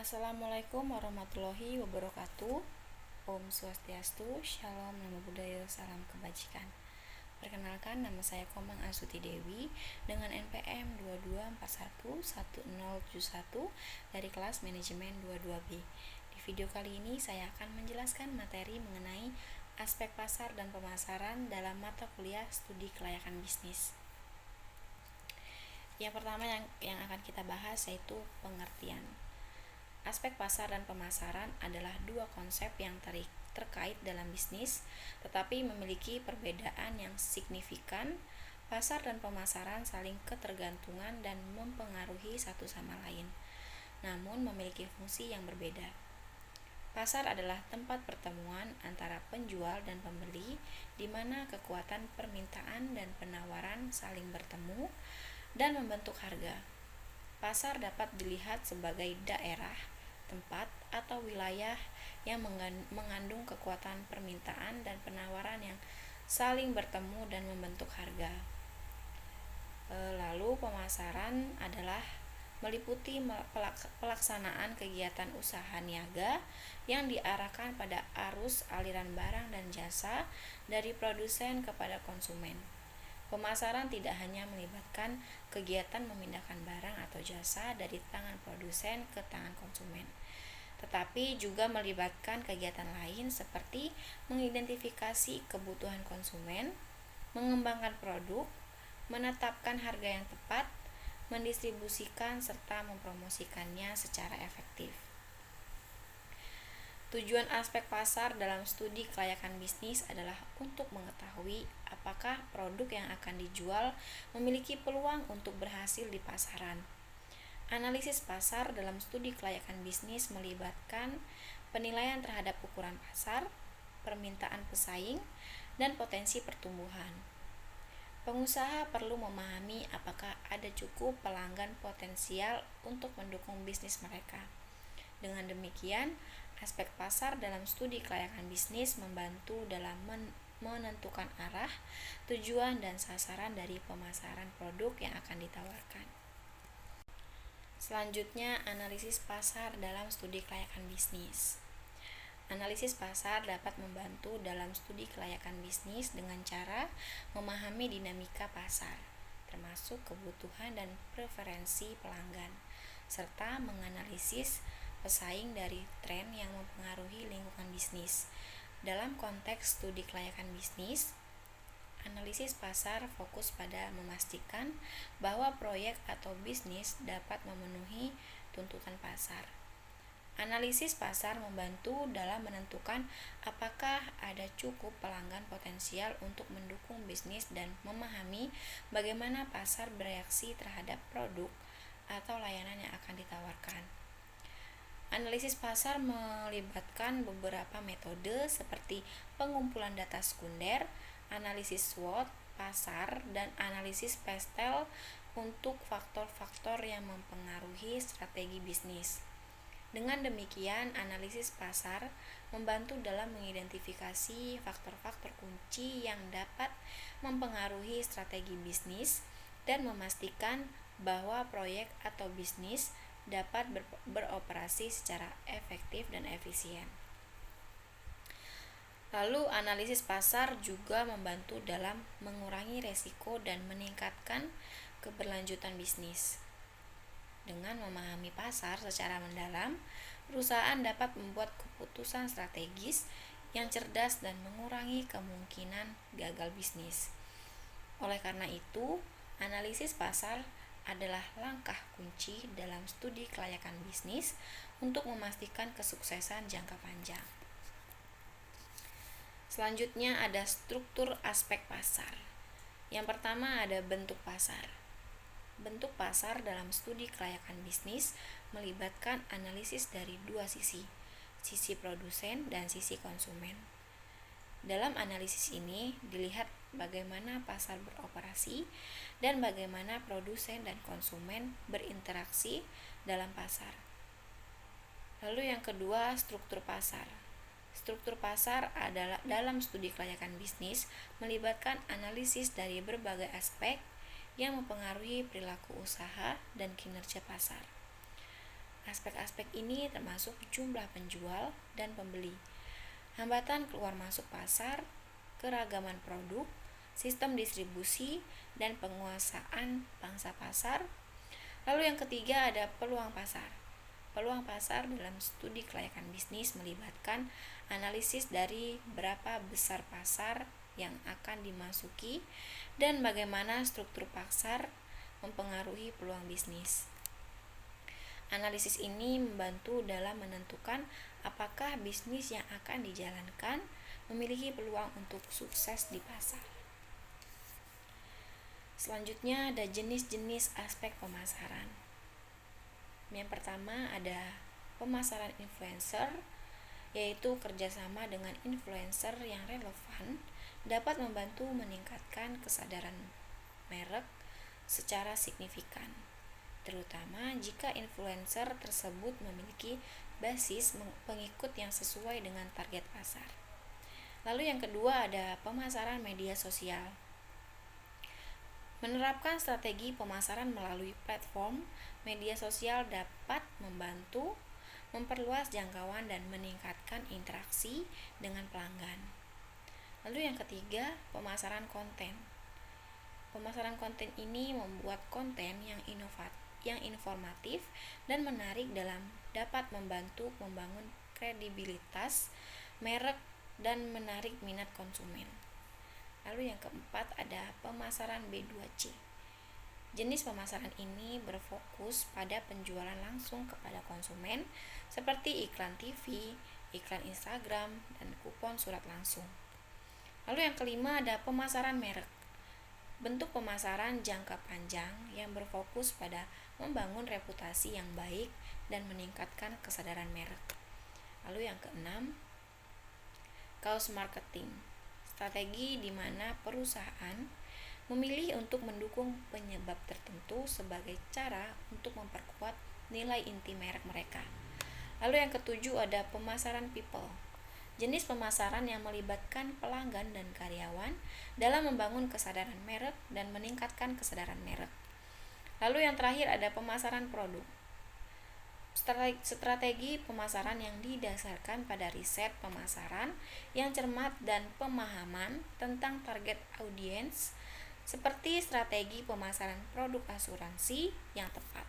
Assalamualaikum warahmatullahi wabarakatuh. Om Swastiastu, Shalom, Namo Buddhaya, Salam Kebajikan. Perkenalkan, nama saya Komang Astuti Dewi dengan NPM 22411071 dari kelas manajemen 22B. Di video kali ini saya akan menjelaskan materi mengenai aspek pasar dan pemasaran dalam mata kuliah studi kelayakan bisnis. Yang pertama yang akan kita bahas yaitu pengertian. Aspek pasar dan pemasaran adalah dua konsep yang terkait dalam bisnis, tetapi memiliki perbedaan yang signifikan. Pasar dan pemasaran saling ketergantungan dan mempengaruhi satu sama lain, namun memiliki fungsi yang berbeda. Pasar adalah tempat pertemuan antara penjual dan pembeli, di mana kekuatan permintaan dan penawaran saling bertemu dan membentuk harga. Pasar dapat dilihat sebagai daerah, tempat, atau wilayah yang mengandung kekuatan permintaan dan penawaran yang saling bertemu dan membentuk harga. Lalu pemasaran adalah meliputi pelaksanaan kegiatan usaha niaga yang diarahkan pada arus aliran barang dan jasa dari produsen kepada konsumen. Pemasaran tidak hanya melibatkan kegiatan memindahkan barang atau jasa dari tangan produsen ke tangan konsumen, tetapi juga melibatkan kegiatan lain seperti mengidentifikasi kebutuhan konsumen, mengembangkan produk, menetapkan harga yang tepat, mendistribusikan serta mempromosikannya secara efektif. Tujuan aspek pasar dalam studi kelayakan bisnis adalah untuk mengetahui apakah produk yang akan dijual memiliki peluang untuk berhasil di pasaran. Analisis pasar dalam studi kelayakan bisnis melibatkan penilaian terhadap ukuran pasar, permintaan pesaing, dan potensi pertumbuhan. Pengusaha perlu memahami apakah ada cukup pelanggan potensial untuk mendukung bisnis mereka. Dengan demikian, aspek pasar dalam studi kelayakan bisnis membantu dalam menentukan arah, tujuan, dan sasaran dari pemasaran produk yang akan ditawarkan. Selanjutnya, analisis pasar dalam studi kelayakan bisnis. Analisis pasar dapat membantu dalam studi kelayakan bisnis dengan cara memahami dinamika pasar, termasuk kebutuhan dan preferensi pelanggan, serta menganalisis pesaing dari tren yang mempengaruhi lingkungan bisnis. Dalam konteks studi kelayakan bisnis, analisis pasar fokus pada memastikan bahwa proyek atau bisnis dapat memenuhi tuntutan pasar. Analisis pasar membantu dalam menentukan apakah ada cukup pelanggan potensial untuk mendukung bisnis dan memahami bagaimana pasar bereaksi terhadap produk atau layanan yang akan ditawarkan. Analisis pasar melibatkan beberapa metode seperti pengumpulan data sekunder, analisis SWOT pasar, dan analisis PESTEL untuk faktor-faktor yang mempengaruhi strategi bisnis. Dengan demikian, analisis pasar membantu dalam mengidentifikasi faktor-faktor kunci yang dapat mempengaruhi strategi bisnis dan memastikan bahwa proyek atau bisnis dapat beroperasi secara efektif dan efisien. Lalu, analisis pasar juga membantu dalam mengurangi resiko dan meningkatkan keberlanjutan bisnis. Dengan memahami pasar secara mendalam, perusahaan dapat membuat keputusan strategis yang cerdas dan mengurangi kemungkinan gagal bisnis. Oleh karena itu, analisis pasar adalah langkah kunci dalam studi kelayakan bisnis untuk memastikan kesuksesan jangka panjang. Selanjutnya ada struktur aspek pasar. Yang pertama ada bentuk pasar. Bentuk pasar dalam studi kelayakan bisnis melibatkan analisis dari dua sisi produsen dan sisi konsumen. Dalam analisis ini dilihat bagaimana pasar beroperasi dan bagaimana produsen dan konsumen berinteraksi dalam pasar. Lalu yang kedua, struktur pasar. Struktur pasar adalah dalam studi kelayakan bisnis melibatkan analisis dari berbagai aspek yang mempengaruhi perilaku usaha dan kinerja pasar. Aspek-aspek ini termasuk jumlah penjual dan pembeli, hambatan keluar masuk pasar, keragaman produk, sistem distribusi, dan penguasaan pangsa pasar. Lalu yang ketiga ada peluang pasar. Peluang pasar dalam studi kelayakan bisnis melibatkan analisis dari berapa besar pasar yang akan dimasuki dan bagaimana struktur pasar mempengaruhi peluang bisnis. Analisis ini membantu dalam menentukan apakah bisnis yang akan dijalankan memiliki peluang untuk sukses di pasar. Selanjutnya ada jenis-jenis aspek pemasaran. Yang pertama ada pemasaran influencer, yaitu kerjasama dengan influencer yang relevan dapat membantu meningkatkan kesadaran merek secara signifikan, terutama jika influencer tersebut memiliki basis pengikut yang sesuai dengan target pasar. Lalu yang kedua ada pemasaran media sosial. Menerapkan strategi pemasaran melalui platform media sosial dapat membantu memperluas jangkauan dan meningkatkan interaksi dengan pelanggan. Lalu yang ketiga, pemasaran konten. Pemasaran konten ini membuat konten yang informatif dan menarik dapat membantu membangun kredibilitas merek dan menarik minat konsumen. Lalu yang keempat ada pemasaran B2C. Jenis pemasaran ini berfokus pada penjualan langsung kepada konsumen seperti iklan TV, iklan Instagram, dan kupon surat langsung. Lalu yang kelima ada pemasaran merek. Bentuk pemasaran jangka panjang yang berfokus pada membangun reputasi yang baik dan meningkatkan kesadaran merek. Lalu yang keenam, cause marketing. Strategi di mana perusahaan memilih untuk mendukung penyebab tertentu sebagai cara untuk memperkuat nilai inti merek mereka. Lalu yang ketujuh ada pemasaran people. Jenis pemasaran yang melibatkan pelanggan dan karyawan dalam membangun kesadaran merek dan meningkatkan kesadaran merek. Lalu yang terakhir ada pemasaran produk. Strategi pemasaran yang didasarkan pada riset pemasaran yang cermat dan pemahaman tentang target audiens, seperti strategi pemasaran produk asuransi yang tepat.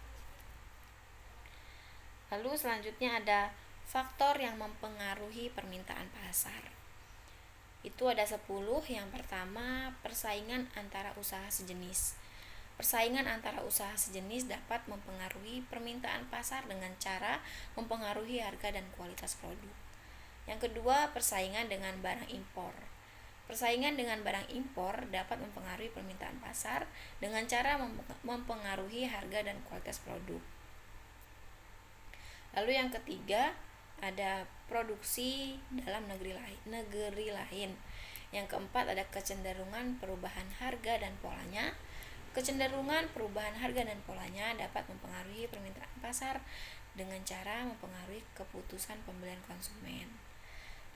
Lalu selanjutnya ada faktor yang mempengaruhi permintaan pasar. Itu ada 10. Yang pertama, persaingan antara usaha sejenis. Persaingan antara usaha sejenis dapat mempengaruhi permintaan pasar dengan cara mempengaruhi harga dan kualitas produk. Yang kedua, persaingan dengan barang impor. Persaingan dengan barang impor dapat mempengaruhi permintaan pasar dengan cara mempengaruhi harga dan kualitas produk. Lalu yang ketiga, ada produksi dalam negeri lain. Yang keempat, ada kecenderungan perubahan harga dan polanya. Kecenderungan perubahan harga dan polanya dapat mempengaruhi permintaan pasar dengan cara mempengaruhi keputusan pembelian konsumen.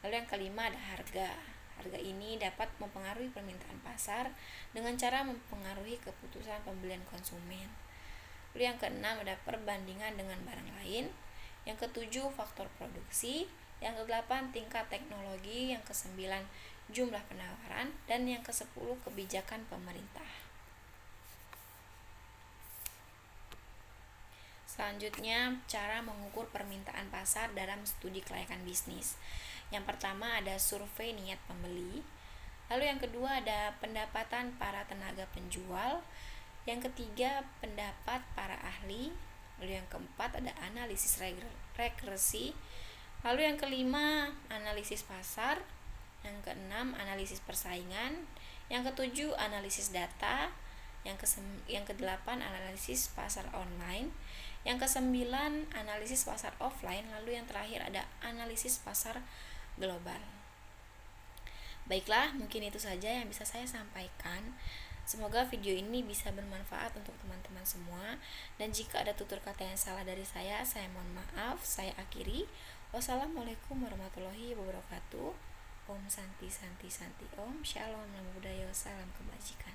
Lalu yang kelima ada harga. Harga ini dapat mempengaruhi permintaan pasar dengan cara mempengaruhi keputusan pembelian konsumen. Lalu yang keenam ada perbandingan dengan barang lain. Yang ketujuh faktor produksi. Yang kedelapan tingkat teknologi. Yang kesembilan jumlah penawaran. Dan yang kesepuluh kebijakan pemerintah. Selanjutnya, cara mengukur permintaan pasar dalam studi kelayakan bisnis. Yang pertama ada survei niat pembeli. Lalu yang kedua ada pendapatan para tenaga penjual. Yang ketiga pendapat para ahli. Lalu yang keempat ada analisis regresi. Lalu yang kelima analisis pasar. Yang keenam analisis persaingan. Yang ketujuh analisis data. Yang kedelapan analisis pasar online. Yang kesembilan analisis pasar offline. Lalu yang terakhir ada analisis pasar global. Baiklah, mungkin itu saja yang bisa saya sampaikan. Semoga video ini bisa bermanfaat untuk teman-teman semua. Dan jika ada tutur kata yang salah dari saya mohon maaf. Saya akhiri. Wassalamualaikum warahmatullahi wabarakatuh. Om Santi Santi Santi Om. Shalom, Namo Buddhaya, salam kebajikan.